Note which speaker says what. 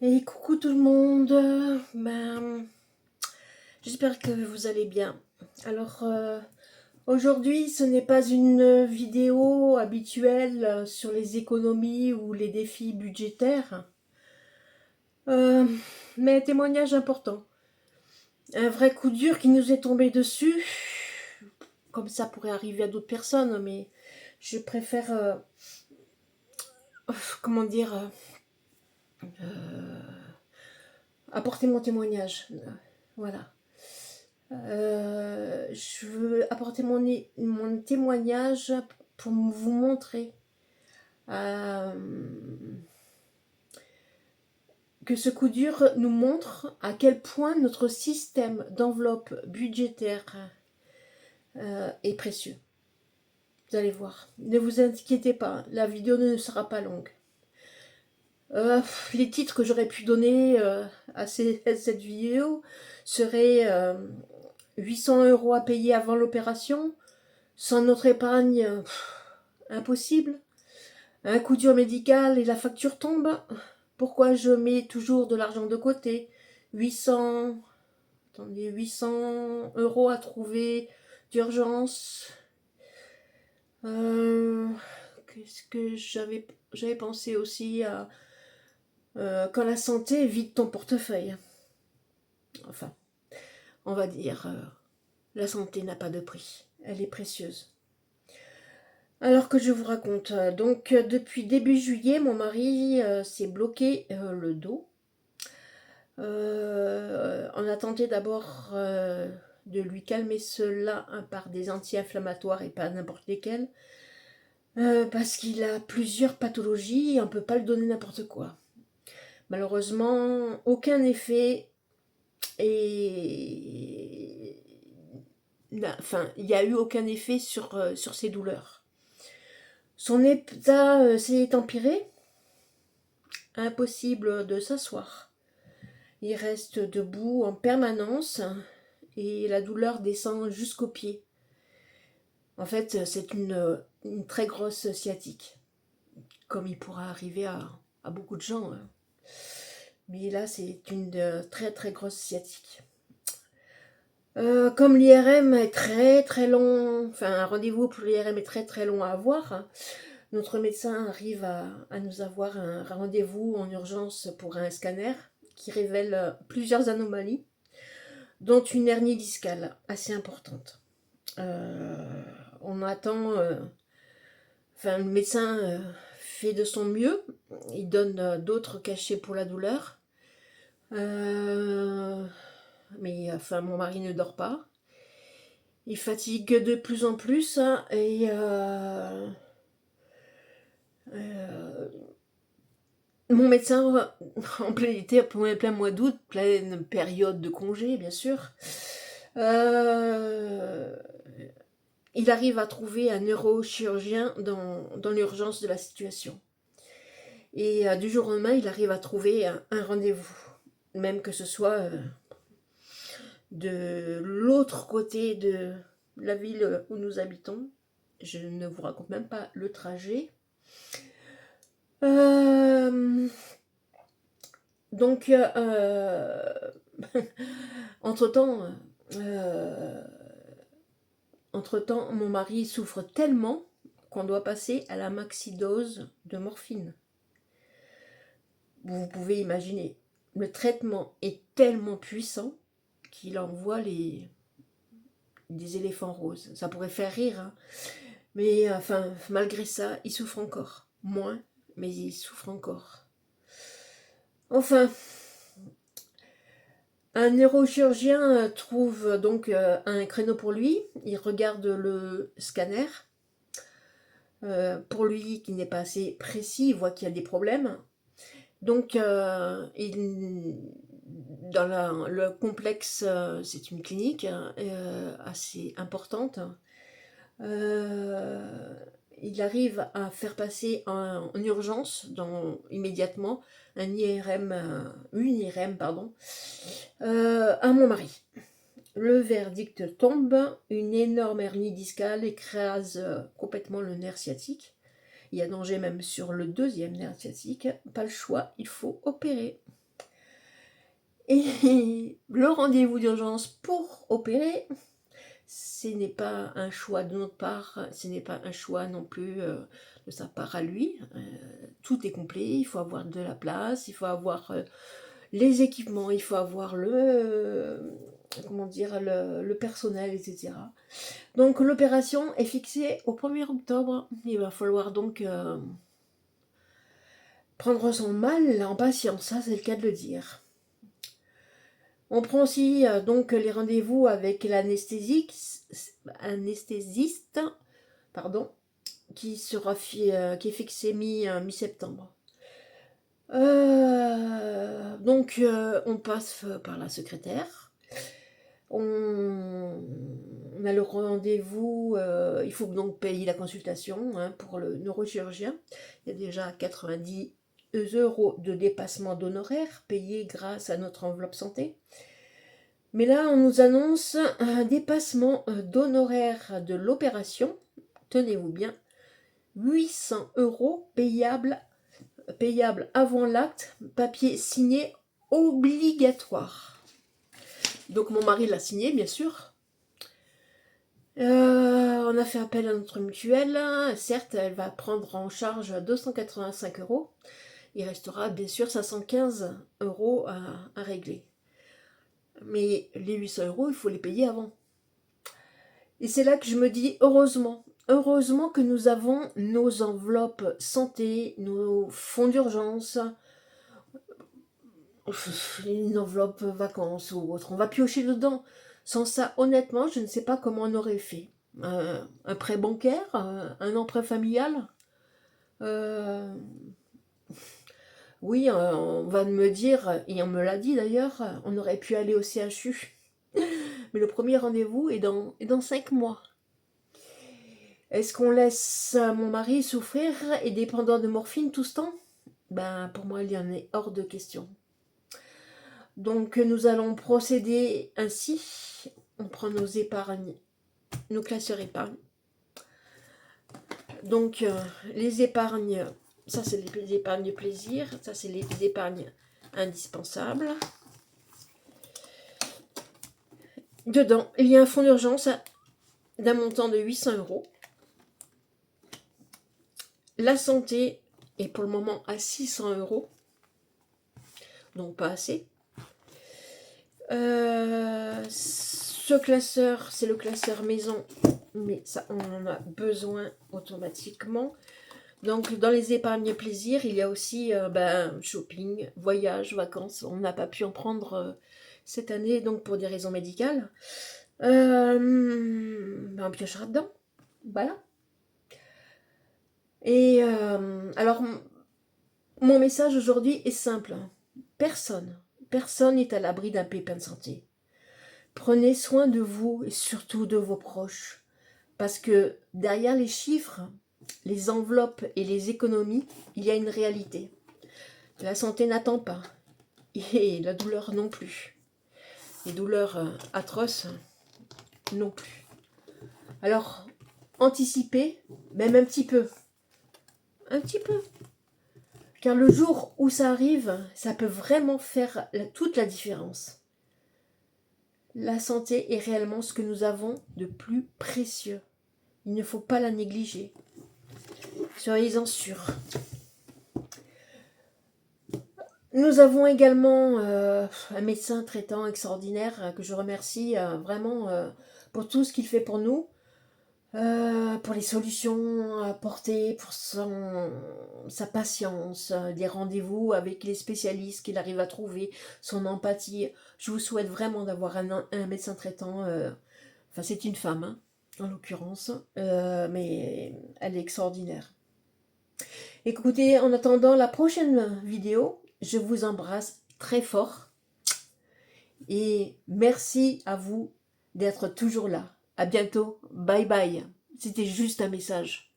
Speaker 1: Et coucou tout le monde, j'espère que vous allez bien. Alors aujourd'hui ce n'est pas une vidéo habituelle sur les économies ou les défis budgétaires, euh, mais un témoignage important. Un vrai coup dur qui nous est tombé dessus, comme ça pourrait arriver à d'autres personnes, mais je préfère, comment dire, apporter mon témoignage. Voilà. Je veux apporter mon témoignage pour vous montrer euh, que ce coup dur nous montre à quel point notre système d'enveloppe budgétaire est précieux. Vous allez voir. Ne vous inquiétez pas, la vidéo ne sera pas longue. Les titres que j'aurais pu donner à cette vidéo seraient 800 € à payer avant l'opération, sans notre épargne, impossible. Un coup dur médical et la facture tombe. Pourquoi je mets toujours de l'argent de côté? 800, attendez, 800 € à trouver d'urgence. Qu'est-ce que j'avais pensé aussi à quand la santé vide ton portefeuille. Enfin, on va dire, la santé n'a pas de prix. Elle est précieuse. Alors que je vous raconte, donc depuis début juillet, mon mari s'est bloqué le dos. On a tenté d'abord de lui calmer cela par des anti-inflammatoires et pas n'importe lesquels, parce qu'il a plusieurs pathologies et on ne peut pas lui donner n'importe quoi. Malheureusement, aucun effet et enfin, il n'y a eu aucun effet sur ses douleurs. Son état s'est empiré, impossible de s'asseoir. Il reste debout en permanence et la douleur descend jusqu'aux pieds. En fait, c'est une très grosse sciatique, comme il pourra arriver à beaucoup de gens. Mais là, c'est une très très grosse sciatique. Comme l'IRM est très très long, enfin un rendez-vous pour l'IRM est très très long à avoir, notre médecin arrive à nous avoir un rendez-vous en urgence pour un scanner qui révèle plusieurs anomalies, dont une hernie discale assez importante. Euh, on attend, enfin le médecin fait de son mieux, il donne d'autres cachets pour la douleur, mais enfin mon mari ne dort pas. Il fatigue de plus en plus et euh, mon médecin, en plein été, plein mois d'août, pleine période de congé, bien sûr, euh, il arrive à trouver un neurochirurgien dans l'urgence de la situation. Et du jour au lendemain, il arrive à trouver un rendez-vous, même que ce soit de l'autre côté de la ville où nous habitons. Je ne vous raconte même pas le trajet. Euh, donc, entre-temps, euh, entre-temps, mon mari souffre tellement qu'on doit passer à la maxidose de morphine. Vous pouvez imaginer, le traitement est tellement puissant qu'il envoie des éléphants roses. Ça pourrait faire rire, hein. Mais enfin, malgré ça, il souffre encore. Moins, mais il souffre encore. Enfin, un neurochirurgien trouve donc un créneau pour lui. Il regarde le scanner. Pour lui, qui n'est pas assez précis, il voit qu'il y a des problèmes. Donc, dans le complexe, c'est une clinique assez importante. Euh, il arrive à faire passer en urgence, immédiatement, une IRM, pardon, à mon mari. Le verdict tombe, une énorme hernie discale écrase complètement le nerf sciatique. Il y a danger même sur le deuxième nerf sciatique. Pas le choix, il faut opérer. Et le rendez-vous d'urgence pour opérer, ce n'est pas un choix de notre part, ce n'est pas un choix non plus de sa part à lui. Tout est complet, il faut avoir de la place, il faut avoir les équipements, il faut avoir comment dire, le personnel, etc. Donc l'opération est fixée au 1er octobre. Il va falloir donc prendre son mal en patience, ça c'est le cas de le dire. On prend aussi donc les rendez-vous avec l'anesthésiste, pardon, qui est fixé mi-septembre. Donc on passe par la secrétaire. On a le rendez-vous, il faut donc payer la consultation pour le neurochirurgien. Il y a déjà 90 € de dépassement d'honoraires payés grâce à notre enveloppe santé. Mais là, on nous annonce un dépassement d'honoraires de l'opération. Tenez-vous bien, 800 € payables avant l'acte, papier signé obligatoire. Donc mon mari l'a signé, bien sûr. On a fait appel à notre mutuelle. Certes, elle va prendre en charge 285 €. Il restera bien sûr 515 € à régler. Mais les 800 €, il faut les payer avant. Et c'est là que je me dis, heureusement que nous avons nos enveloppes santé, nos fonds d'urgence, une enveloppe vacances ou autre. On va piocher dedans. Sans ça, honnêtement, je ne sais pas comment on aurait fait. Un prêt bancaire, un emprunt familial. Oui, on va me dire, et on me l'a dit d'ailleurs, on aurait pu aller au CHU. Mais le premier rendez-vous est dans 5 mois. Est-ce qu'on laisse mon mari souffrir et dépendant de morphine tout ce temps? Ben, pour moi, il y en est hors de question. Donc, nous allons procéder ainsi. On prend nos épargnes, nos classeurs épargnes. Donc, les épargnes, ça c'est les épargnes plaisir, ça c'est les épargnes indispensables. Dedans, il y a un fonds d'urgence d'un montant de 800 €. La santé est pour le moment à 600 €, donc pas assez. Ce classeur, c'est le classeur maison, mais ça, on en a besoin automatiquement. Donc, dans les épargnes plaisir, il y a aussi shopping, voyage, vacances. On n'a pas pu en prendre cette année, donc pour des raisons médicales. On piochera dedans. Voilà. Et alors, mon message aujourd'hui est simple. Personne n'est à l'abri d'un pépin de santé. Prenez soin de vous et surtout de vos proches. Parce que derrière les chiffres, les enveloppes et les économies, il y a une réalité. La santé n'attend pas. Et la douleur non plus. Les douleurs atroces non plus. Alors, anticipez, même un petit peu. Un petit peu. Car le jour où ça arrive, ça peut vraiment faire toute la différence. La santé est réellement ce que nous avons de plus précieux. Il ne faut pas la négliger. Soyez-en sûrs. Nous avons également un médecin traitant extraordinaire que je remercie vraiment pour tout ce qu'il fait pour nous, pour les solutions apportées, pour sa patience, des rendez-vous avec les spécialistes qu'il arrive à trouver, son empathie. Je vous souhaite vraiment d'avoir un médecin traitant, enfin c'est une femme hein, en l'occurrence, mais elle est extraordinaire. Écoutez, en attendant la prochaine vidéo, je vous embrasse très fort et merci à vous d'être toujours là. À bientôt, bye bye. C'était juste un message.